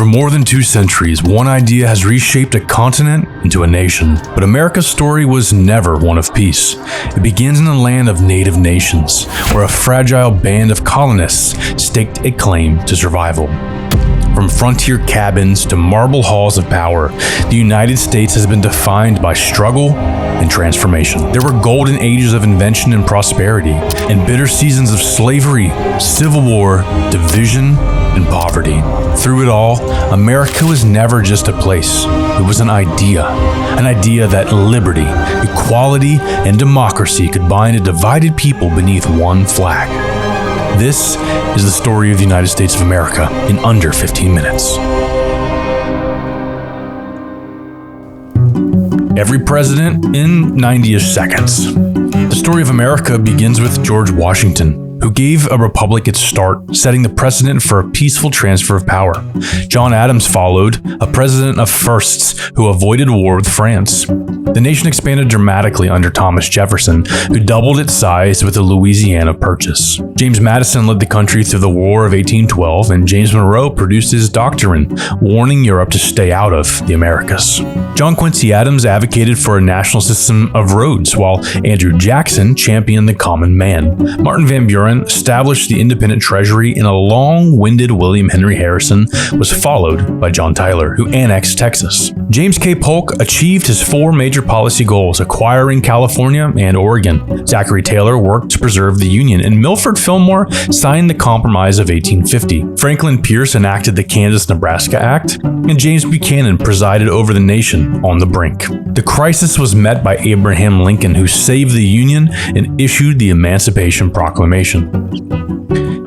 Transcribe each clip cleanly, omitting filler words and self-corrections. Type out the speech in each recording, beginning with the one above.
For more than 2 centuries, one idea has reshaped a continent into a nation. But America's story was never one of peace. It begins in the land of native nations, where a fragile band of colonists staked a claim to survival. From frontier cabins to marble halls of power, the United States has been defined by struggle and transformation. There were golden ages of invention and prosperity, and bitter seasons of slavery, civil war, division, and poverty. Through it all, America was never just a place. It was an idea that liberty, equality, and democracy could bind a divided people beneath one flag. This is the story of the United States of America in under 15 minutes. Every president in 90-ish seconds. The story of America begins with George Washington, who gave a republic its start, setting the precedent for a peaceful transfer of power. John Adams followed, a president of firsts who avoided war with France. The nation expanded dramatically under Thomas Jefferson, who doubled its size with the Louisiana Purchase. James Madison led the country through the War of 1812, and James Monroe produced his doctrine, warning Europe to stay out of the Americas. John Quincy Adams advocated for a national system of roads, while Andrew Jackson championed the common man. Martin Van Buren established the independent treasury, and a long-winded William Henry Harrison was followed by John Tyler, who annexed Texas. James K. Polk achieved his 4 major policy goals, acquiring California and Oregon. Zachary Taylor worked to preserve the Union, and Milford Fillmore signed the Compromise of 1850. Franklin Pierce enacted the Kansas-Nebraska Act, and James Buchanan presided over the nation on the brink. The crisis was met by Abraham Lincoln, who saved the Union and issued the Emancipation Proclamation.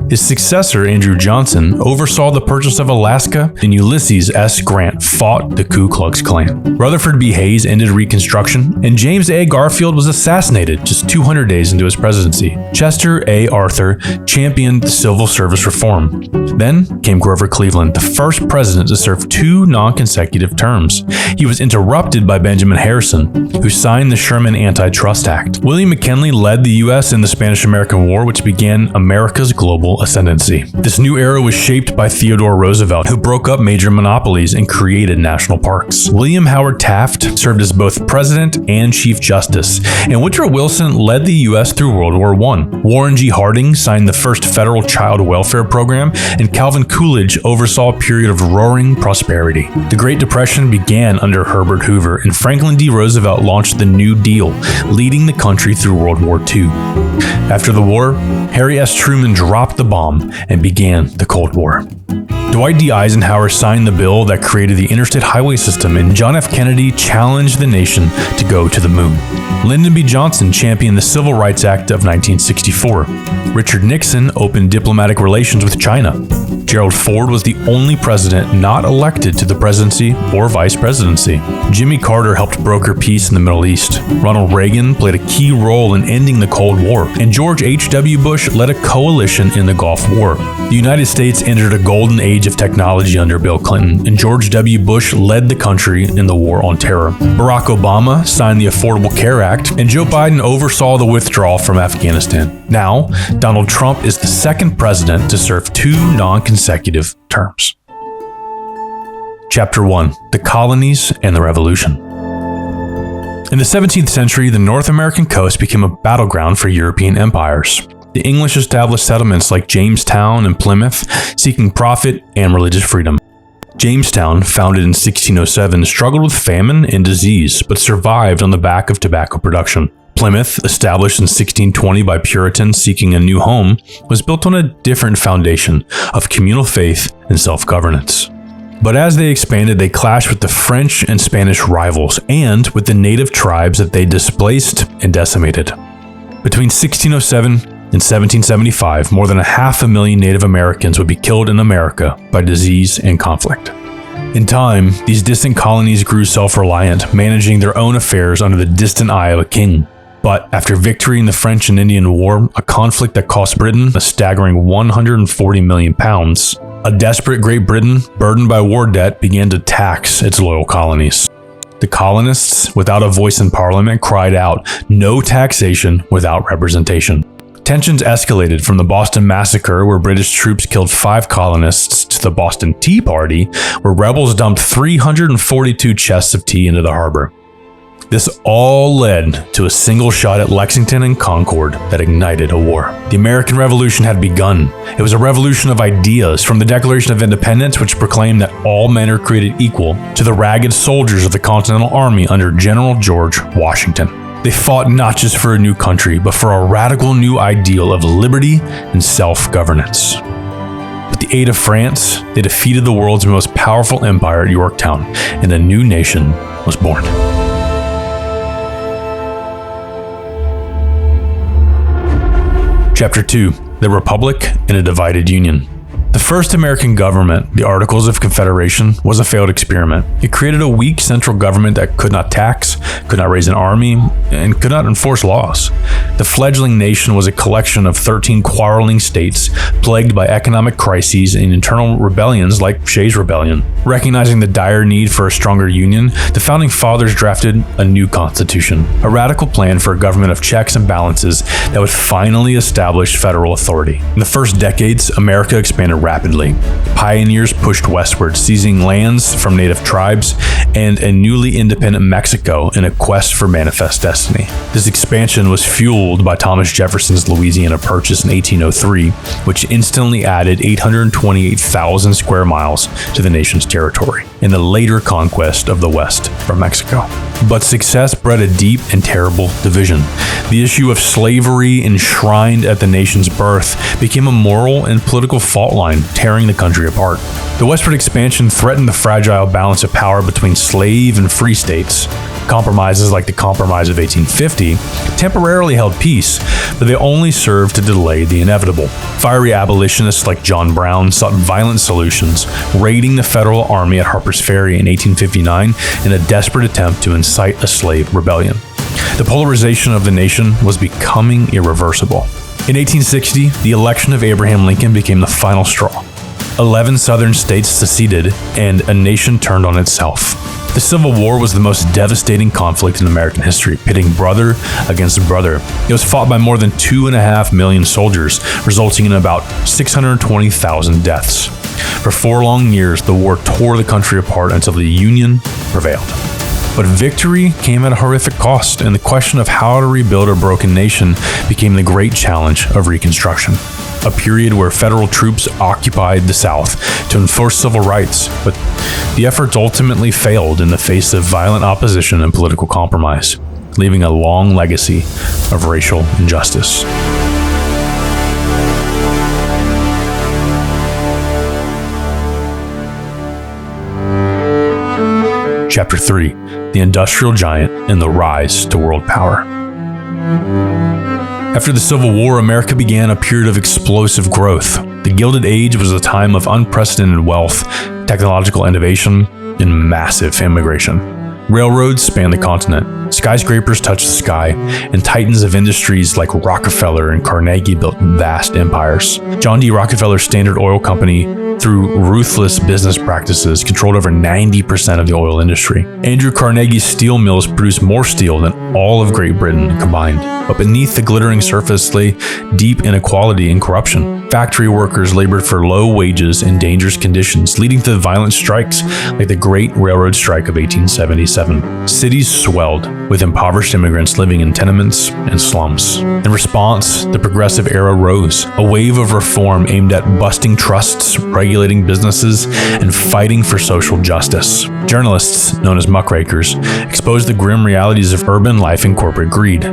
His successor, Andrew Johnson, oversaw the purchase of Alaska, and Ulysses S. Grant fought the Ku Klux Klan. Rutherford B. Hayes ended Reconstruction, and James A. Garfield was assassinated just 200 days into his presidency. Chester A. Arthur championed the civil service reform. Then came Grover Cleveland, the first president to serve 2 non-consecutive terms. He was interrupted by Benjamin Harrison, who signed the Sherman Antitrust Act. William McKinley led the U.S. in the Spanish-American War, which began America's global ascendancy. This new era was shaped by Theodore Roosevelt, who broke up major monopolies and created national parks. William Howard Taft served as both president and chief justice, and Woodrow Wilson led the U.S. through World War I. Warren G. Harding signed the first federal child welfare program, and Calvin Coolidge oversaw a period of roaring prosperity. The Great Depression began under Herbert Hoover, and Franklin D. Roosevelt launched the New Deal, leading the country through World War II. After the war, Harry S. Truman dropped the bomb and began the Cold War. Dwight D. Eisenhower signed the bill that created the interstate highway system, and John F. Kennedy challenged the nation to go to the moon. Lyndon B. Johnson championed the Civil Rights Act of 1964. Richard Nixon opened diplomatic relations with China. Gerald Ford was the only president not elected to the presidency or vice presidency. Jimmy Carter helped broker peace in the Middle East. Ronald Reagan played a key role in ending the Cold War, and George H.W. Bush led a coalition in the Gulf War. The United States entered a golden age of technology under Bill Clinton, and George W. Bush led the country in the War on Terror. Barack Obama signed the Affordable Care Act, and Joe Biden oversaw the withdrawal from Afghanistan. Now, Donald Trump is the second president to serve 2 non-consecutive terms. Chapter 1: The Colonies and the Revolution. In the 17th century, the North American coast became a battleground for European empires. The English established settlements like Jamestown and Plymouth, seeking profit and religious freedom. Jamestown, founded in 1607, struggled with famine and disease, but survived on the back of tobacco production. Plymouth, established in 1620 by Puritans seeking a new home, was built on a different foundation of communal faith and self-governance. But as they expanded, they clashed with the French and Spanish rivals and with the native tribes that they displaced and decimated. Between 1607 and 1775, more than 500,000 Native Americans would be killed in America by disease and conflict. In time, these distant colonies grew self-reliant, managing their own affairs under the distant eye of a king. But after victory in the French and Indian War, a conflict that cost Britain a staggering £140 million, a desperate Great Britain, burdened by war debt, began to tax its loyal colonies. The colonists, without a voice in Parliament, cried out, "No taxation without representation." Tensions escalated from the Boston Massacre, where British troops killed 5 colonists, to the Boston Tea Party, where rebels dumped 342 chests of tea into the harbor. This all led to a single shot at Lexington and Concord that ignited a war. The American Revolution had begun. It was a revolution of ideas, from the Declaration of Independence, which proclaimed that all men are created equal, to the ragged soldiers of the Continental Army under General George Washington. They fought not just for a new country, but for a radical new ideal of liberty and self-governance. With the aid of France, they defeated the world's most powerful empire at Yorktown, and a new nation was born. Chapter 2. The Republic in a Divided Union. The first American government, the Articles of Confederation, was a failed experiment. It created a weak central government that could not tax, could not raise an army, and could not enforce laws. The fledgling nation was a collection of 13 quarreling states, plagued by economic crises and internal rebellions like Shays' Rebellion. Recognizing the dire need for a stronger union, the Founding Fathers drafted a new constitution, a radical plan for a government of checks and balances that would finally establish federal authority. In the first decades, America expanded rapidly. Pioneers pushed westward, seizing lands from native tribes and a newly independent Mexico in a quest for manifest destiny. This expansion was fueled by Thomas Jefferson's Louisiana Purchase in 1803, which instantly added 828,000 square miles to the nation's territory, and the later conquest of the West from Mexico. But success bred a deep and terrible division. The issue of slavery, enshrined at the nation's birth, became a moral and political fault line, tearing the country apart. The westward expansion threatened the fragile balance of power between slave and free states. Compromises like the Compromise of 1850 temporarily held peace, but they only served to delay the inevitable. Fiery abolitionists like John Brown sought violent solutions, raiding the federal army at Harper's Ferry in 1859 in a desperate attempt to incite a slave rebellion. The polarization of the nation was becoming irreversible. In 1860, the election of Abraham Lincoln became the final straw. 11 southern states seceded, and a nation turned on itself. The Civil War was the most devastating conflict in American history, pitting brother against brother. It was fought by more than 2.5 million soldiers, resulting in about 620,000 deaths. For 4 long years, the war tore the country apart until the Union prevailed. But victory came at a horrific cost, and the question of how to rebuild a broken nation became the great challenge of Reconstruction. A period where federal troops occupied the South to enforce civil rights, but the efforts ultimately failed in the face of violent opposition and political compromise, leaving a long legacy of racial injustice. Chapter 3. The Industrial Giant and the Rise to World Power. After the Civil War, America began a period of explosive growth. The Gilded Age was a time of unprecedented wealth, technological innovation, and massive immigration. Railroads spanned the continent, skyscrapers touched the sky, and titans of industries like Rockefeller and Carnegie built vast empires. John D. Rockefeller's Standard Oil Company, through ruthless business practices, controlled over 90% of the oil industry. Andrew Carnegie's steel mills produced more steel than all of Great Britain combined. But beneath the glittering surface lay deep inequality and corruption. Factory workers labored for low wages and dangerous conditions, leading to violent strikes like the Great Railroad Strike of 1877. Cities swelled, with impoverished immigrants living in tenements and slums. In response, the Progressive Era rose, a wave of reform aimed at busting trusts, regulating businesses, and fighting for social justice. Journalists, known as muckrakers, exposed the grim realities of urban life and corporate greed.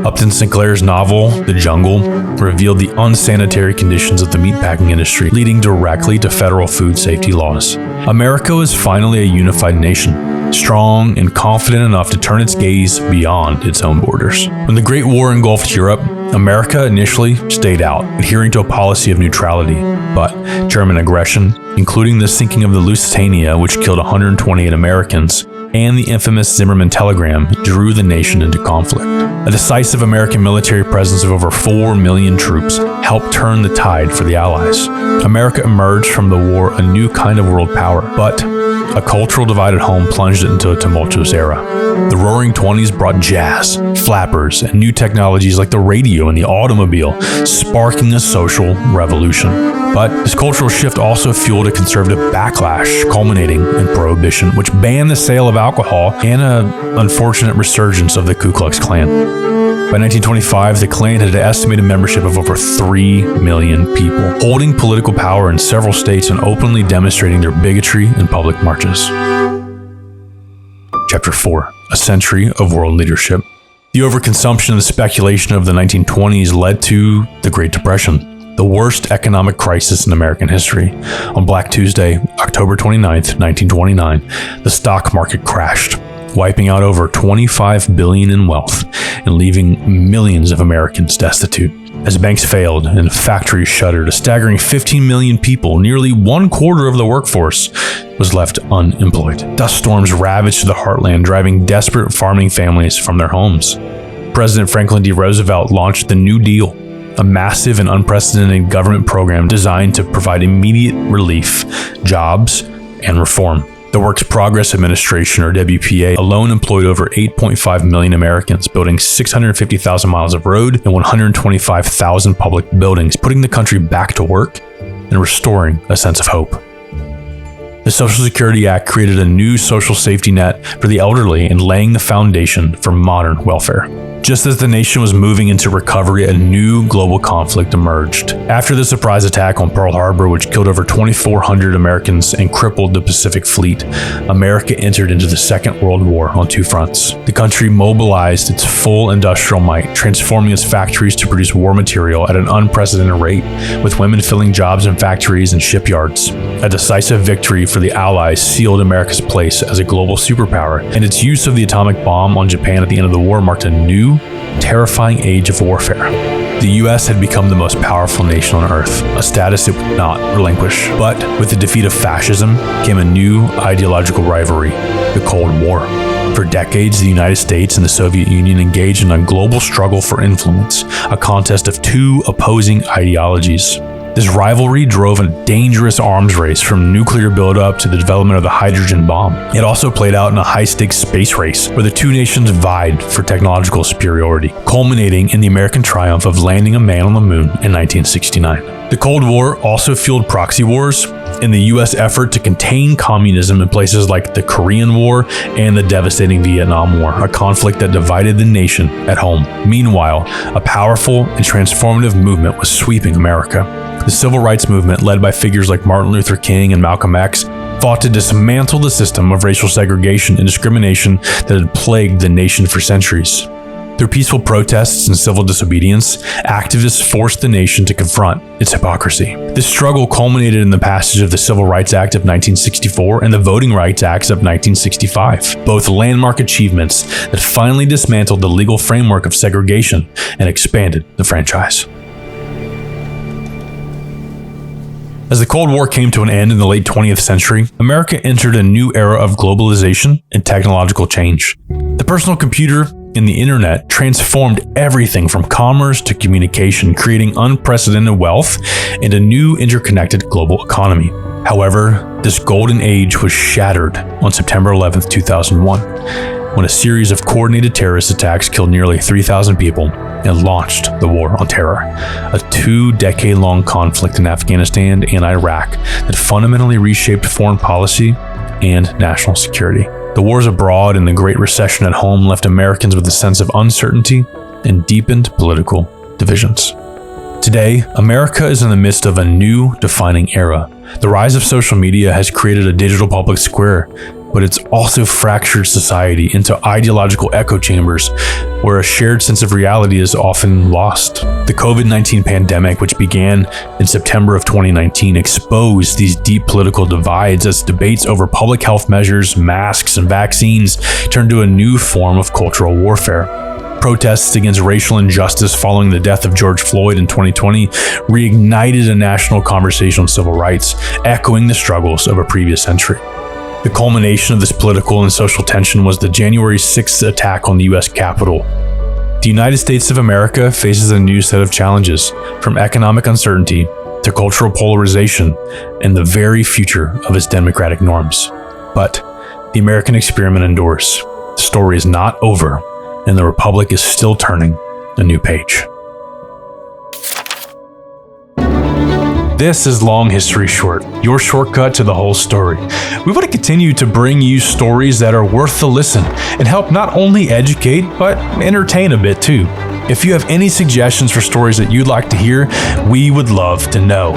Upton Sinclair's novel, The Jungle, revealed the unsanitary conditions of the meatpacking industry, leading directly to federal food safety laws. America was finally a unified nation, strong and confident enough to turn its gaze beyond its own borders. When the Great War engulfed Europe, America initially stayed out, adhering to a policy of neutrality. But German aggression, including the sinking of the Lusitania, which killed 128 Americans, and the infamous Zimmerman telegram, drew the nation into conflict. A decisive American military presence of over 4 million troops helped turn the tide for the Allies. America emerged from the war a new kind of world power, but a cultural divide at home plunged it into a tumultuous era. The Roaring '20s brought jazz, flappers, and new technologies like the radio and the automobile, sparking a social revolution. But this cultural shift also fueled a conservative backlash, culminating in Prohibition, which banned the sale of alcohol and an unfortunate resurgence of the Ku Klux Klan. By 1925, the Klan had an estimated membership of over 3 million people, holding political power in several states and openly demonstrating their bigotry in public marches. Chapter 4. A Century of World Leadership. The overconsumption and speculation of the 1920s led to the Great Depression, the worst economic crisis in American history. On Black Tuesday, October 29, 1929, the stock market crashed, wiping out over $25 billion in wealth and leaving millions of Americans destitute. As banks failed and factories shuttered, a staggering 15 million people, nearly 1/4 of the workforce, was left unemployed. Dust storms ravaged the heartland, driving desperate farming families from their homes. President Franklin D. Roosevelt launched the New Deal, a massive and unprecedented government program designed to provide immediate relief, jobs, and reform. The Works Progress Administration, or WPA, alone employed over 8.5 million Americans, building 650,000 miles of road and 125,000 public buildings, putting the country back to work and restoring a sense of hope. The Social Security Act created a new social safety net for the elderly and laying the foundation for modern welfare. Just as the nation was moving into recovery, a new global conflict emerged. After the surprise attack on Pearl Harbor, which killed over 2,400 Americans and crippled the Pacific Fleet, America entered into the Second World War on two fronts. The country mobilized its full industrial might, transforming its factories to produce war material at an unprecedented rate, with women filling jobs in factories and shipyards. A decisive victory for the Allies sealed America's place as a global superpower, and its use of the atomic bomb on Japan at the end of the war marked a new, terrifying age of warfare. The U.S. had become the most powerful nation on Earth, a status it would not relinquish. But with the defeat of fascism came a new ideological rivalry, the Cold War. For decades, the United States and the Soviet Union engaged in a global struggle for influence, a contest of two opposing ideologies. This rivalry drove a dangerous arms race from nuclear buildup to the development of the hydrogen bomb. It also played out in a high-stakes space race where the two nations vied for technological superiority, culminating in the American triumph of landing a man on the moon in 1969. The Cold War also fueled proxy wars in the U.S. effort to contain communism in places like the Korean War and the devastating Vietnam War, a conflict that divided the nation at home. Meanwhile, a powerful and transformative movement was sweeping America. The Civil Rights Movement, led by figures like Martin Luther King and Malcolm X, fought to dismantle the system of racial segregation and discrimination that had plagued the nation for centuries. Through peaceful protests and civil disobedience, activists forced the nation to confront its hypocrisy. This struggle culminated in the passage of the Civil Rights Act of 1964 and the Voting Rights Acts of 1965, both landmark achievements that finally dismantled the legal framework of segregation and expanded the franchise. As the Cold War came to an end in the late 20th century, America entered a new era of globalization and technological change. The personal computer and the internet transformed everything from commerce to communication, creating unprecedented wealth and a new interconnected global economy. However, this golden age was shattered on September 11, 2001, when a series of coordinated terrorist attacks killed nearly 3,000 people and launched the War on Terror, a 2-decade-long conflict in Afghanistan and Iraq that fundamentally reshaped foreign policy and national security. The wars abroad and the Great Recession at home left Americans with a sense of uncertainty and deepened political divisions. Today, America is in the midst of a new defining era. The rise of social media has created a digital public square, but it's also fractured society into ideological echo chambers where a shared sense of reality is often lost. The COVID-19 pandemic, which began in September of 2019, exposed these deep political divides as debates over public health measures, masks, and vaccines turned to a new form of cultural warfare. Protests against racial injustice following the death of George Floyd in 2020 reignited a national conversation on civil rights, echoing the struggles of a previous century. The culmination of this political and social tension was the January 6th attack on the U.S. Capitol. The United States of America faces a new set of challenges, from economic uncertainty to cultural polarization and the very future of its democratic norms. But the American experiment endures. The story is not over, and the Republic is still turning a new page. This is Long History Short, your shortcut to the whole story. We want to continue to bring you stories that are worth the listen and help not only educate, but entertain a bit too. If you have any suggestions for stories that you'd like to hear, we would love to know.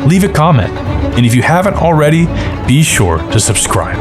Leave a comment, and if you haven't already, be sure to subscribe.